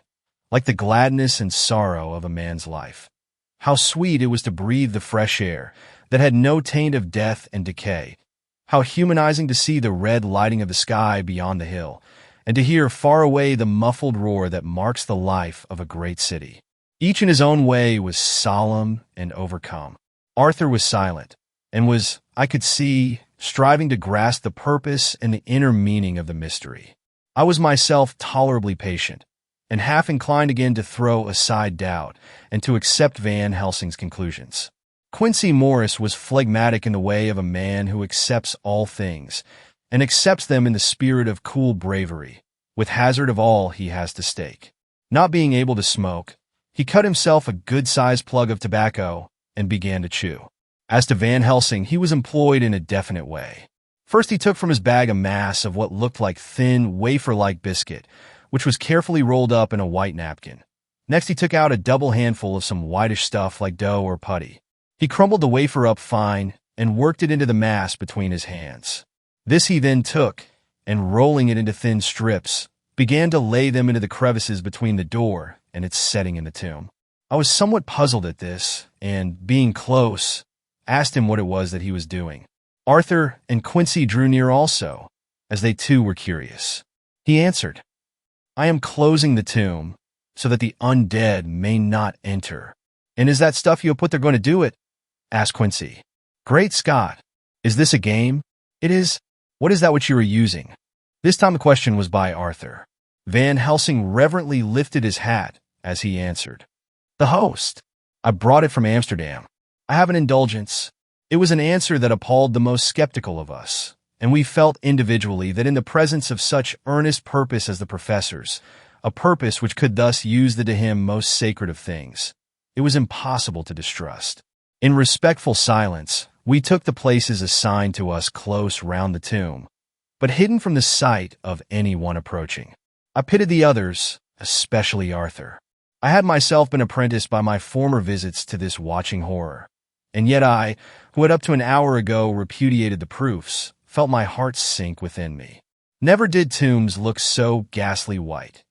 like the gladness and sorrow of a man's life. How sweet it was to breathe the fresh air that had no taint of death and decay. How humanizing to see the red lighting of the sky beyond the hill, and to hear far away the muffled roar that marks the life of a great city. Each in his own way was solemn and overcome. Arthur was silent, and was, I could see, striving to grasp the purpose and the inner meaning of the mystery. I was myself tolerably patient, and half inclined again to throw aside doubt and to accept Van Helsing's conclusions. Quincy Morris was phlegmatic in the way of a man who accepts all things, and accepts them in the spirit of cool bravery, with hazard of all he has to stake. Not being able to smoke, he cut himself a good-sized plug of tobacco and began to chew. As to Van Helsing, he was employed in a definite way. First he took from his bag a mass of what looked like thin, wafer-like biscuit, which was carefully rolled up in a white napkin. Next he took out a double handful of some whitish stuff like dough or putty. He crumbled the wafer up fine and worked it into the mass between his hands. This he then took, and rolling it into thin strips, began to lay them into the crevices between the door and its setting in the tomb. I was somewhat puzzled at this, and, being close, asked him what it was that he was doing. Arthur and Quincy drew near also, as they too were curious. He answered, "I am closing the tomb, so that the undead may not enter." "And is that stuff you have put there going to do it?" asked Quincy. "Great Scott! Is this a game?" "It is." "What is that which you are using?" This time the question was by Arthur. Van Helsing reverently lifted his hat as he answered, "The host. I brought it from Amsterdam. I have an indulgence." It was an answer that appalled the most skeptical of us, and we felt individually that in the presence of such earnest purpose as the professor's, a purpose which could thus use the to him most sacred of things, it was impossible to distrust. In respectful silence, we took the places assigned to us close round the tomb, but hidden from the sight of any one approaching. I pitied the others, especially Arthur. I had myself been apprenticed by my former visits to this watching horror, and yet I, who had up to an hour ago repudiated the proofs, felt my heart sink within me. Never did tombs look so ghastly white.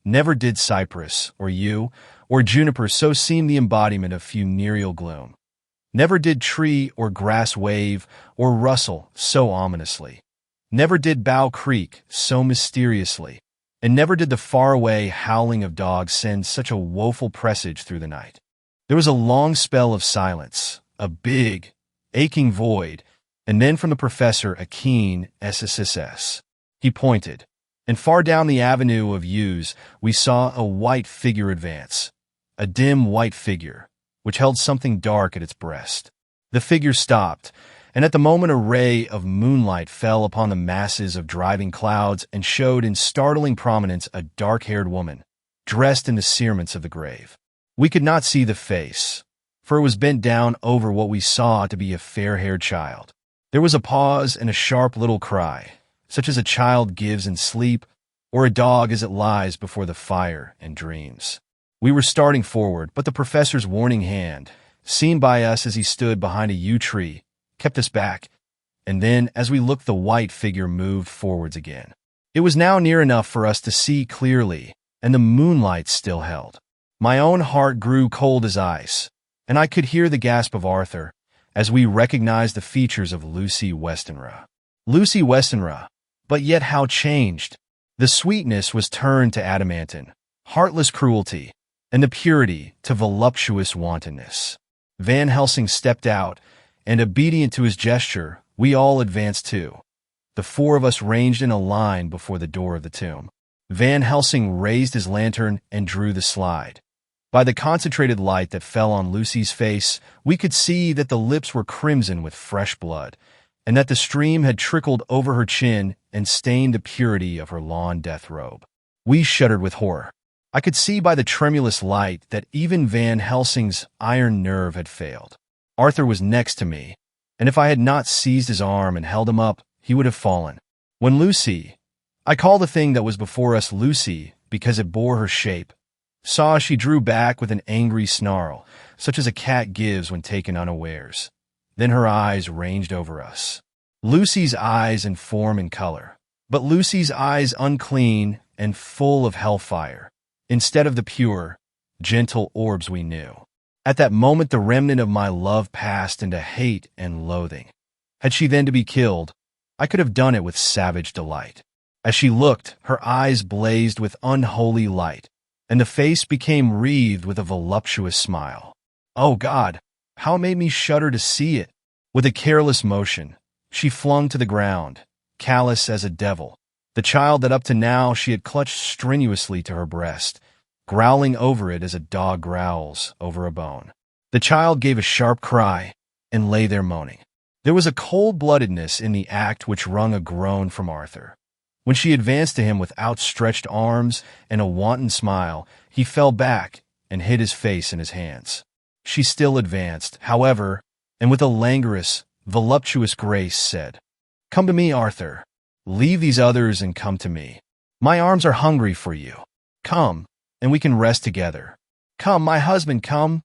Never did cypress, or yew, or juniper so seem the embodiment of funereal gloom. Never did tree or grass wave or rustle so ominously. Never did bough creak so mysteriously, and never did the faraway howling of dogs send such a woeful presage through the night. There was a long spell of silence, a big, aching void, and then from the professor a keen SSSS. He pointed, and far down the avenue of yews we saw a white figure advance, a dim white figure, which held something dark at its breast. The figure stopped, and at the moment a ray of moonlight fell upon the masses of driving clouds and showed in startling prominence a dark-haired woman, dressed in the cerements of the grave. We could not see the face, for it was bent down over what we saw to be a fair-haired child. There was a pause and a sharp little cry, such as a child gives in sleep, or a dog as it lies before the fire and dreams. We were starting forward, but the professor's warning hand, seen by us as he stood behind a yew tree, kept us back, and then, as we looked, the white figure moved forwards again. It was now near enough for us to see clearly, and the moonlight still held. My own heart grew cold as ice, and I could hear the gasp of Arthur as we recognized the features of Lucy Westenra. Lucy Westenra, but yet how changed! The sweetness was turned to adamantine, heartless cruelty, and the purity to voluptuous wantonness. Van Helsing stepped out, and obedient to his gesture, we all advanced too. The four of us ranged in a line before the door of the tomb. Van Helsing raised his lantern and drew the slide. By the concentrated light that fell on Lucy's face, we could see that the lips were crimson with fresh blood, and that the stream had trickled over her chin and stained the purity of her lawn death robe. We shuddered with horror. I could see by the tremulous light that even Van Helsing's iron nerve had failed. Arthur was next to me, and if I had not seized his arm and held him up, he would have fallen. When Lucy, I call the thing that was before us Lucy because it bore her shape, saw, she drew back with an angry snarl, such as a cat gives when taken unawares. Then her eyes ranged over us. Lucy's eyes in form and color, but Lucy's eyes unclean and full of hellfire, instead of the pure, gentle orbs we knew. At that moment the remnant of my love passed into hate and loathing. Had she then to be killed, I could have done it with savage delight. As she looked, her eyes blazed with unholy light, and the face became wreathed with a voluptuous smile. Oh God, how it made me shudder to see it! With a careless motion, she flung to the ground, callous as a devil, the child that up to now she had clutched strenuously to her breast, growling over it as a dog growls over a bone. The child gave a sharp cry and lay there moaning. There was a cold-bloodedness in the act which wrung a groan from Arthur. When she advanced to him with outstretched arms and a wanton smile, he fell back and hid his face in his hands. She still advanced, however, and with a languorous, voluptuous grace said, "Come to me, Arthur. Leave these others and come to me. My arms are hungry for you. Come, and we can rest together. Come, my husband, come."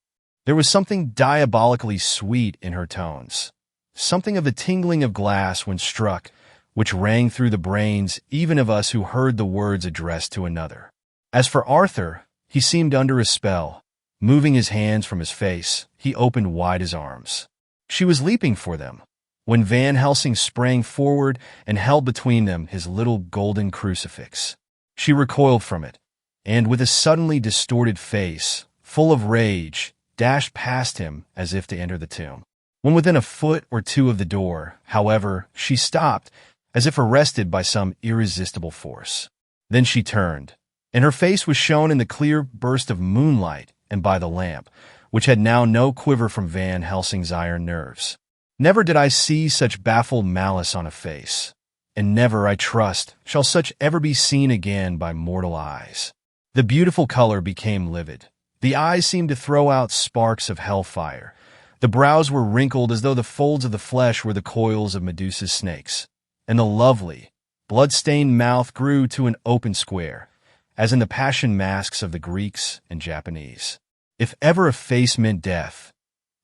There was something diabolically sweet in her tones, something of the tingling of glass when struck, which rang through the brains even of us who heard the words addressed to another. As for Arthur, he seemed under a spell. Moving his hands from his face, he opened wide his arms. She was leaping for them, when Van Helsing sprang forward and held between them his little golden crucifix. She recoiled from it, and with a suddenly distorted face, full of rage, dashed past him as if to enter the tomb. When within a foot or two of the door, however, she stopped, as if arrested by some irresistible force. Then she turned, and her face was shown in the clear burst of moonlight and by the lamp, which had now no quiver from Van Helsing's iron nerves. Never did I see such baffled malice on a face, and never, I trust, shall such ever be seen again by mortal eyes. The beautiful color became livid. The eyes seemed to throw out sparks of hellfire. The brows were wrinkled as though the folds of the flesh were the coils of Medusa's snakes, and the lovely, blood-stained mouth grew to an open square, as in the passion masks of the Greeks and Japanese. If ever a face meant death,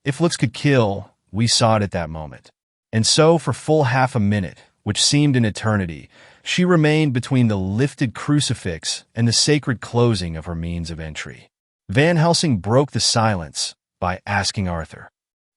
if looks could kill, we saw it at that moment. And so, for full half a minute, which seemed an eternity, she remained between the lifted crucifix and the sacred closing of her means of entry. Van Helsing broke the silence by asking Arthur,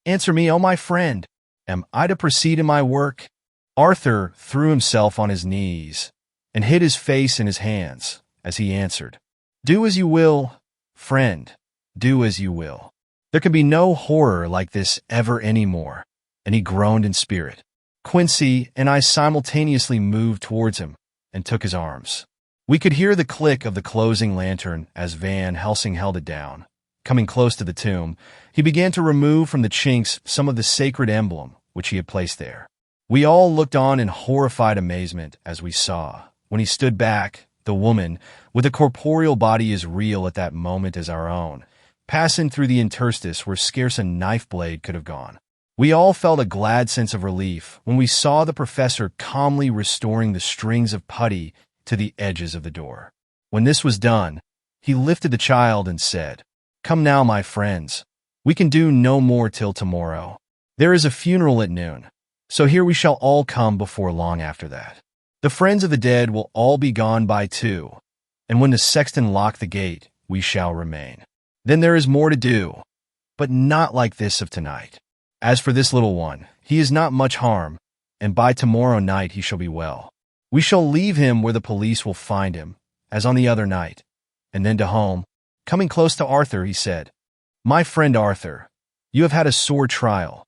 "Answer me, O my friend. Am I to proceed in my work?" Arthur threw himself on his knees and hid his face in his hands as he answered, "Do as you will, friend, do as you will. There can be no horror like this ever any more." And he groaned in spirit. Quincy and I simultaneously moved towards him and took his arms. We could hear the click of the closing lantern as Van Helsing held it down. Coming close to the tomb, he began to remove from the chinks some of the sacred emblem which he had placed there. We all looked on in horrified amazement as we saw, when he stood back, the woman, with a corporeal body as real at that moment as our own, passing through the interstice where scarce a knife blade could have gone. We all felt a glad sense of relief when we saw the professor calmly restoring the strings of putty to the edges of the door. When this was done, he lifted the child and said, "Come now, my friends. We can do no more till tomorrow. There is a funeral at noon, so here we shall all come before long after that. The friends of the dead will all be gone by 2, and when the sexton lock the gate, we shall remain. Then there is more to do, but not like this of tonight. As for this little one, he is not much harm, and by tomorrow night he shall be well. We shall leave him where the police will find him, as on the other night, and then to home." Coming close to Arthur, he said, "My friend Arthur, you have had a sore trial,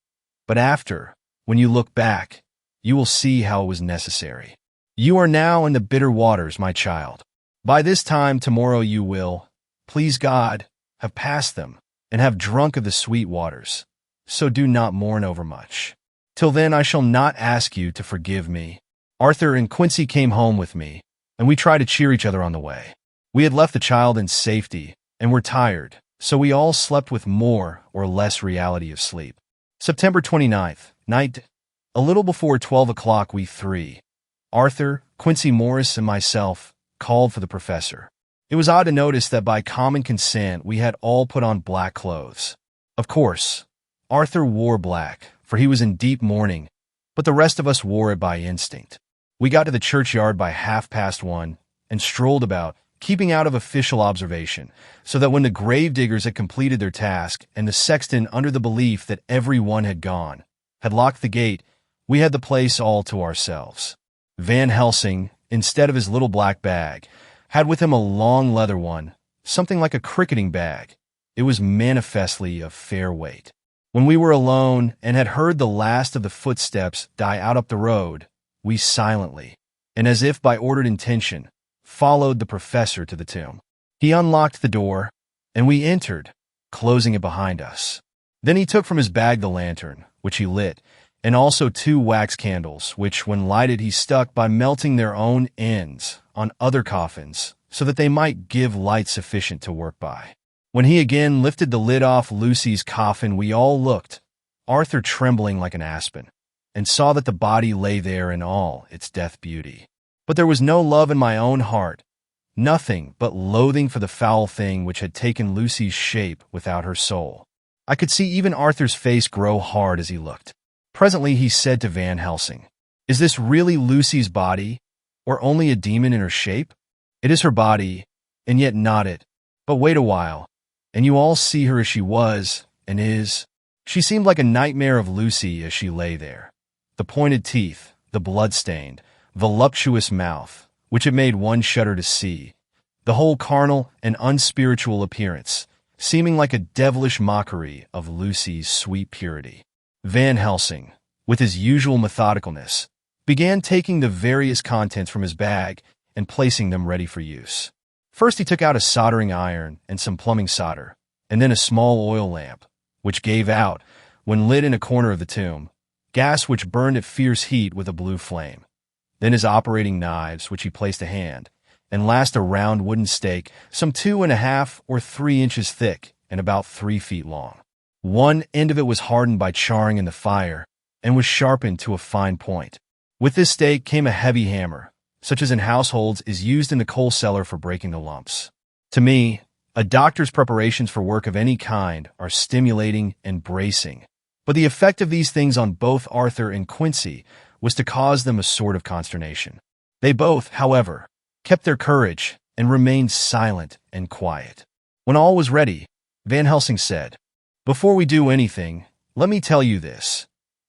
but after, when you look back, you will see how it was necessary. You are now in the bitter waters, my child. By this time tomorrow you will, please God, have passed them, and have drunk of the sweet waters. So do not mourn overmuch. Till then I shall not ask you to forgive me." Arthur and Quincy came home with me, and we tried to cheer each other on the way. We had left the child in safety, and were tired, so we all slept with more or less reality of sleep. September 29th, night. A little before 12 o'clock we three, Arthur, Quincy Morris, and myself, called for the professor. It was odd to notice that by common consent we had all put on black clothes. Of course, Arthur wore black, for he was in deep mourning, but the rest of us wore it by instinct. We got to the churchyard by 1:30 and strolled about, keeping out of official observation, so that when the gravediggers had completed their task and the sexton, under the belief that every one had gone, had locked the gate, we had the place all to ourselves. Van Helsing instead of his little black bag, had with him a long leather one, something like a cricketing bag. It was manifestly of fair weight. When we were alone and had heard the last of the footsteps die out up the road, we silently, and as if by ordered intention, followed the professor to the tomb. He unlocked the door, and we entered, closing it behind us. Then he took from his bag the lantern, which he lit, and also 2 wax candles, which, when lighted, he stuck by melting their own ends on other coffins, so that they might give light sufficient to work by. When he again lifted the lid off Lucy's coffin, we all looked, Arthur trembling like an aspen, and saw that the body lay there in all its death beauty. But there was no love in my own heart, nothing but loathing for the foul thing which had taken Lucy's shape without her soul. I could see even Arthur's face grow hard as he looked. Presently he said to Van Helsing, "Is this really Lucy's body, or only a demon in her shape? It is her body, and yet not it. But wait a while, and you all see her as she was, and is." She seemed like a nightmare of Lucy as she lay there. The pointed teeth, the blood-stained, voluptuous mouth, which it made one shudder to see, the whole carnal and unspiritual appearance, seeming like a devilish mockery of Lucy's sweet purity. Van Helsing, with his usual methodicalness, began taking the various contents from his bag and placing them ready for use. First he took out a soldering iron and some plumbing solder, and then a small oil lamp, which gave out, when lit in a corner of the tomb, gas which burned at fierce heat with a blue flame. Then his operating knives, which he placed to hand, and last a round wooden stake, some 2.5 or 3 inches thick and about 3 feet long. One end of it was hardened by charring in the fire, and was sharpened to a fine point. With this stake came a heavy hammer, such as in households is used in the coal cellar for breaking the lumps. To me, a doctor's preparations for work of any kind are stimulating and bracing, but the effect of these things on both Arthur and Quincy was to cause them a sort of consternation. They both, however, kept their courage and remained silent and quiet. When all was ready, Van Helsing said, "Before we do anything, let me tell you this.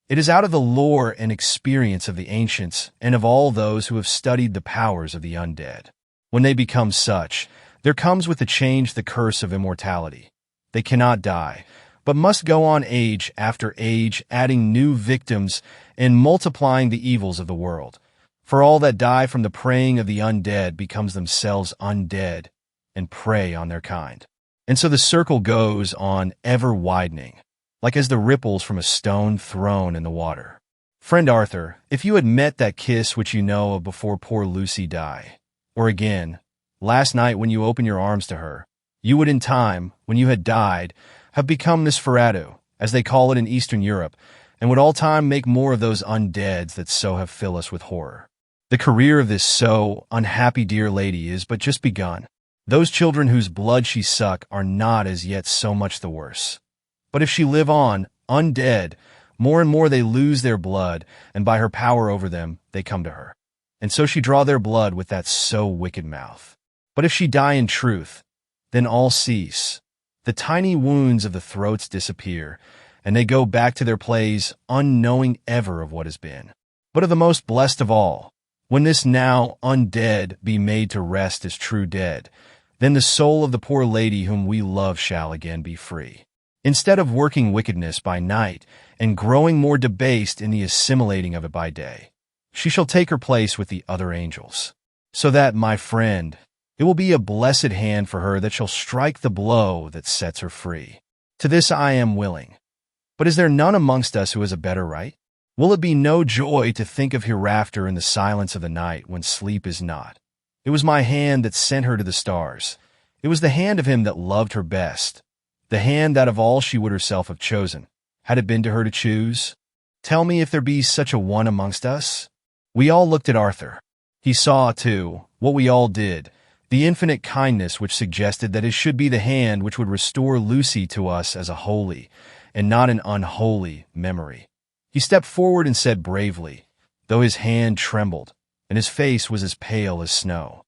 It is out of the lore and experience of the ancients and of all those who have studied the powers of the undead. When they become such, there comes with the change the curse of immortality. They cannot die, but must go on age after age, adding new victims and multiplying the evils of the world. For all that die from the preying of the undead becomes themselves undead and prey on their kind. And so the circle goes on ever widening, like as the ripples from a stone thrown in the water. Friend Arthur, if you had met that kiss which you know of before poor Lucy died, or again, last night when you opened your arms to her, you would in time, when you had died, have become Nosferatu, as they call it in Eastern Europe, and would all time make more of those undeads that so have filled us with horror. The career of this so unhappy dear lady is but just begun. Those children whose blood she suck are not as yet so much the worse. But if she live on, undead, more and more they lose their blood, and by her power over them, they come to her. And so she draw their blood with that so wicked mouth. But if she die in truth, then all cease. The tiny wounds of the throats disappear, and they go back to their plays, unknowing ever of what has been. But of the most blessed of all, when this now undead be made to rest as true dead, then the soul of the poor lady whom we love shall again be free. Instead of working wickedness by night and growing more debased in the assimilating of it by day, she shall take her place with the other angels. So that, my friend, it will be a blessed hand for her that shall strike the blow that sets her free. To this I am willing. But is there none amongst us who has a better right? Will it be no joy to think of hereafter in the silence of the night when sleep is not? It was my hand that sent her to the stars. It was the hand of him that loved her best, the hand that of all she would herself have chosen, had it been to her to choose. Tell me if there be such a one amongst us? We all looked at Arthur. He saw, too, what we all did, the infinite kindness which suggested that it should be the hand which would restore Lucy to us as a holy, and not an unholy, memory. He stepped forward and said bravely, though his hand trembled, and his face was as pale as snow,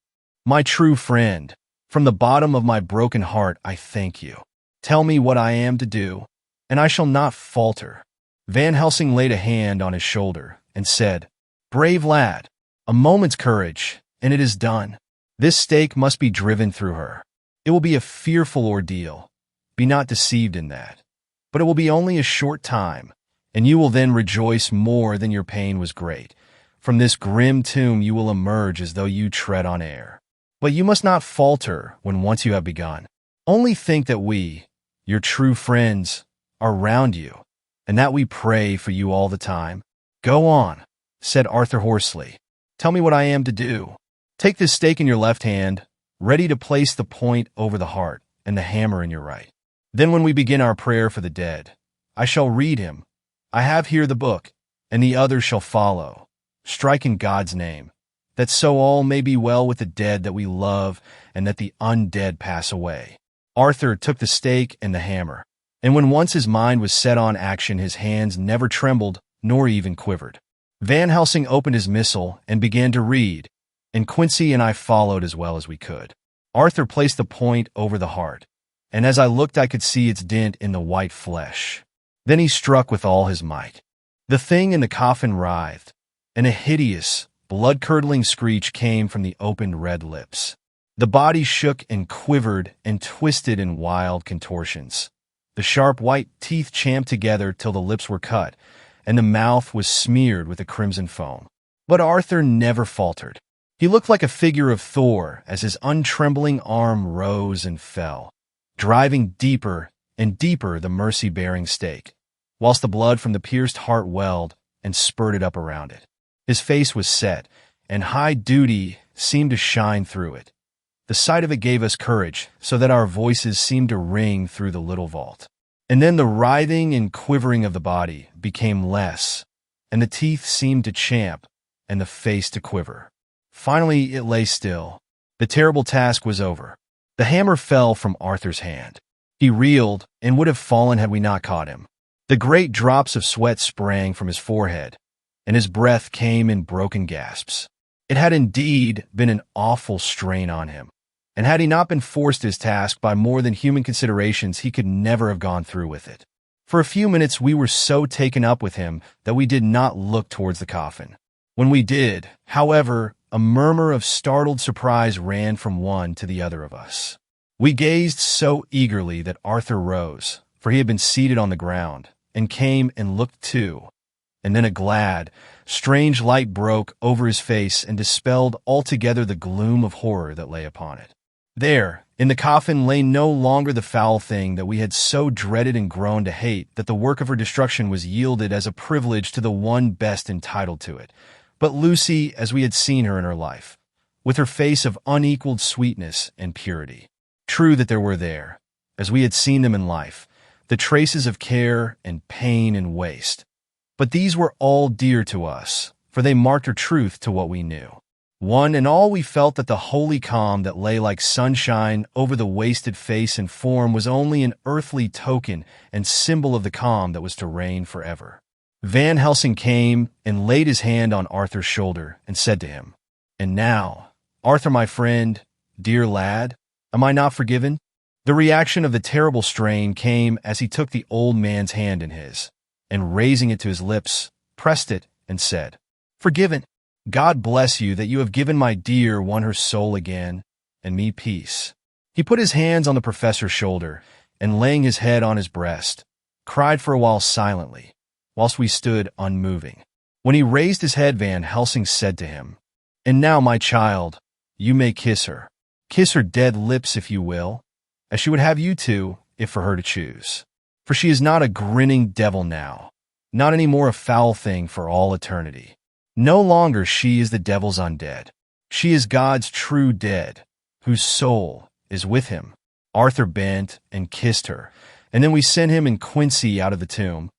"My true friend, from the bottom of my broken heart I thank you. Tell me what I am to do, and I shall not falter." Van Helsing laid a hand on his shoulder and said, "Brave lad, a moment's courage, and it is done. This stake must be driven through her. It will be a fearful ordeal. Be not deceived in that. But it will be only a short time, and you will then rejoice more than your pain was great. From this grim tomb you will emerge as though you tread on air. But you must not falter when once you have begun. Only think that we, your true friends, are round you, and that we pray for you all the time. Go on, said Arthur hoarsely. Tell me what I am to do. Take this stake in your left hand, ready to place the point over the heart, and the hammer in your right. Then when we begin our prayer for the dead, I shall read him. I have here the book, and the others shall follow. Strike in God's name, that so all may be well with the dead that we love, and that the undead pass away. Arthur took the stake and the hammer, and when once his mind was set on action, his hands never trembled, nor even quivered. Van Helsing opened his missal and began to read, and Quincy and I followed as well as we could. Arthur placed the point over the heart, and as I looked I could see its dint in the white flesh. Then he struck with all his might. The thing in the coffin writhed, and a hideous, blood-curdling screech came from the opened red lips. The body shook and quivered and twisted in wild contortions. The sharp white teeth champed together till the lips were cut, and the mouth was smeared with a crimson foam. But Arthur never faltered. He looked like a figure of Thor as his untrembling arm rose and fell, driving deeper and deeper the mercy-bearing stake, whilst the blood from the pierced heart welled and spurted up around it. His face was set, and high duty seemed to shine through it. The sight of it gave us courage, so that our voices seemed to ring through the little vault. And then the writhing and quivering of the body became less, and the teeth seemed to champ, and the face to quiver. Finally it lay still. The terrible task was over. The hammer fell from Arthur's hand. He reeled, and would have fallen had we not caught him. The great drops of sweat sprang from his forehead, and his breath came in broken gasps. It had indeed been an awful strain on him, and had he not been forced his task by more than human considerations, he could never have gone through with it. For a few minutes we were so taken up with him that we did not look towards the coffin. When we did, however, a murmur of startled surprise ran from one to the other of us. We gazed so eagerly that Arthur rose, for he had been seated on the ground, and came and looked too. And then a glad, strange light broke over his face and dispelled altogether the gloom of horror that lay upon it. There, in the coffin, lay no longer the foul thing that we had so dreaded and grown to hate, that the work of her destruction was yielded as a privilege to the one best entitled to it, but Lucy as we had seen her in her life, with her face of unequaled sweetness and purity. True that there were there, as we had seen them in life, the traces of care and pain and waste. But these were all dear to us, for they marked her truth to what we knew. One and all we felt that the holy calm that lay like sunshine over the wasted face and form was only an earthly token and symbol of the calm that was to reign forever. Van Helsing came and laid his hand on Arthur's shoulder and said to him, "And now, Arthur, my friend, dear lad, am I not forgiven?" The reaction of the terrible strain came as he took the old man's hand in his, and raising it to his lips, pressed it and said, "Forgiven. God bless you that you have given my dear one her soul again, and me peace." He put his hands on the professor's shoulder, and laying his head on his breast, cried for a while silently, whilst we stood unmoving. When he raised his head, Van Helsing said to him, "And now, my child, you may kiss her. Kiss her dead lips if you will, as she would have you to, if for her to choose. For she is not a grinning devil now, not any more a foul thing for all eternity. No longer she is the devil's undead. She is God's true dead, whose soul is with him." Arthur bent and kissed her, and then we sent him and Quincy out of the tomb.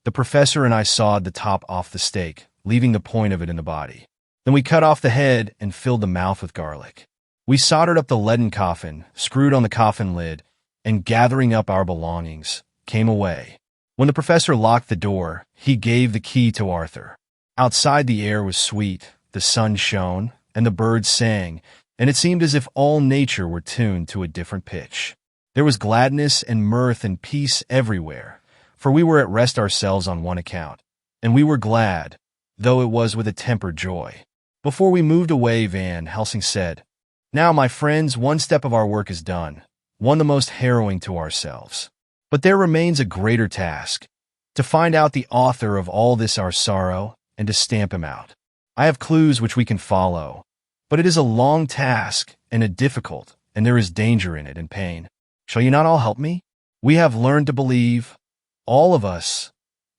The professor and I sawed the top off the stake, leaving the point of it in the body. Then we cut off the head and filled the mouth with garlic. We soldered up the leaden coffin, screwed on the coffin lid, and gathering up our belongings, came away. When the professor locked the door, he gave the key to Arthur. Outside the air was sweet, the sun shone, and the birds sang, and it seemed as if all nature were tuned to a different pitch. There was gladness and mirth and peace everywhere, for we were at rest ourselves on one account, and we were glad, though it was with a tempered joy. Before we moved away, Van Helsing said, "Now, my friends, one step of our work is done, one the most harrowing to ourselves. But there remains a greater task, to find out the author of all this our sorrow and to stamp him out. I have clues which we can follow, but it is a long task and a difficult, and there is danger in it and pain. Shall you not all help me? We have learned to believe, all of us,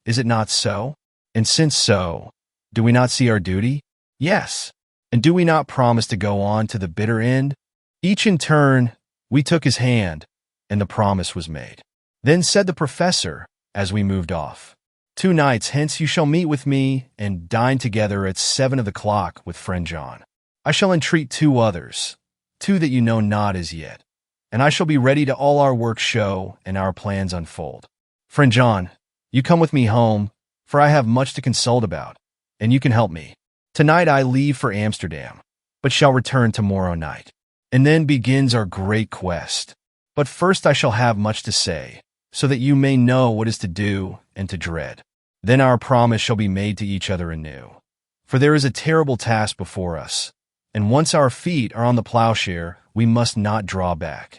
is it not so? And since so, do we not see our duty? Yes. And do we not promise to go on to the bitter end?" Each in turn, we took his hand, and the promise was made. Then said the professor, as we moved off, "2 nights hence you shall meet with me and dine together at 7 of the clock with friend John. I shall entreat 2 others, 2 that you know not as yet, and I shall be ready to all our work show and our plans unfold. Friend John, you come with me home, for I have much to consult about, and you can help me. Tonight I leave for Amsterdam, but shall return tomorrow night. And then begins our great quest. But first I shall have much to say, so that you may know what is to do and to dread. Then our promise shall be made to each other anew. For there is a terrible task before us, and once our feet are on the plowshare, we must not draw back.